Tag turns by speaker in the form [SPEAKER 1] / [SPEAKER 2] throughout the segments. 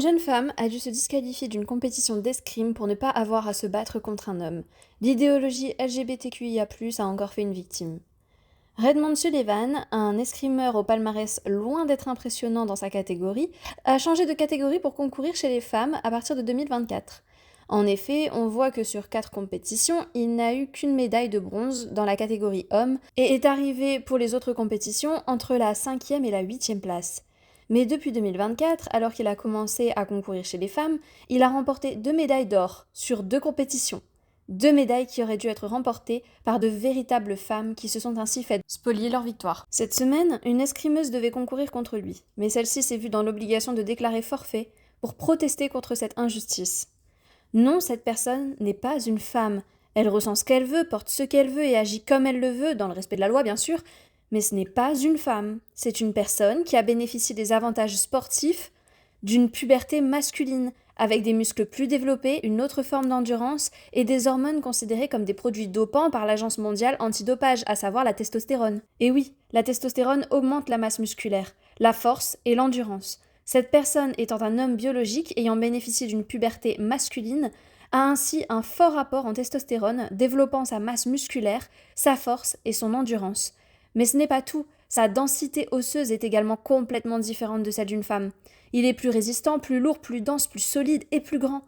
[SPEAKER 1] Une jeune femme a dû se disqualifier d'une compétition d'escrime pour ne pas avoir à se battre contre un homme. L'idéologie LGBTQIA+, a encore fait une victime. Redmond Sullivan, un escrimeur au palmarès loin d'être impressionnant dans sa catégorie, a changé de catégorie pour concourir chez les femmes à partir de 2024. En effet, on voit que sur 4 compétitions, il n'a eu qu'une médaille de bronze dans la catégorie homme et est arrivé pour les autres compétitions entre la 5e et la 8e place. Mais depuis 2024, alors qu'il a commencé à concourir chez les femmes, il a remporté 2 médailles d'or sur 2 compétitions. 2 médailles qui auraient dû être remportées par de véritables femmes qui se sont ainsi fait spolier leur victoire. Cette semaine, une escrimeuse devait concourir contre lui, mais celle-ci s'est vue dans l'obligation de déclarer forfait pour protester contre cette injustice. Non, cette personne n'est pas une femme. Elle ressent ce qu'elle veut, porte ce qu'elle veut et agit comme elle le veut, dans le respect de la loi bien sûr, mais ce n'est pas une femme. C'est une personne qui a bénéficié des avantages sportifs d'une puberté masculine, avec des muscles plus développés, une autre forme d'endurance et des hormones considérées comme des produits dopants par l'Agence mondiale antidopage, à savoir la testostérone. Et oui, la testostérone augmente la masse musculaire, la force et l'endurance. Cette personne étant un homme biologique ayant bénéficié d'une puberté masculine, a ainsi un fort apport en testostérone, développant sa masse musculaire, sa force et son endurance. Mais ce n'est pas tout, sa densité osseuse est également complètement différente de celle d'une femme. Il est plus résistant, plus lourd, plus dense, plus solide et plus grand.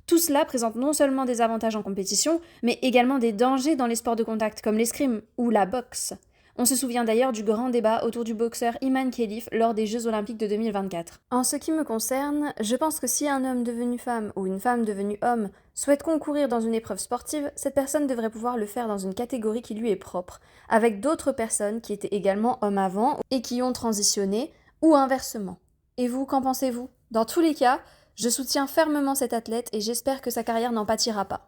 [SPEAKER 1] Tout cela présente non seulement des avantages en compétition, mais également des dangers dans les sports de contact comme l'escrime ou la boxe. On se souvient d'ailleurs du grand débat autour du boxeur Iman Khelif lors des Jeux Olympiques de 2024. En ce qui me concerne, je pense que si un homme devenu femme ou une femme devenue homme souhaite concourir dans une épreuve sportive, cette personne devrait pouvoir le faire dans une catégorie qui lui est propre, avec d'autres personnes qui étaient également hommes avant et qui ont transitionné, ou inversement. Et vous, qu'en pensez-vous ? Dans tous les cas, je soutiens fermement cet athlète et j'espère que sa carrière n'en pâtira pas.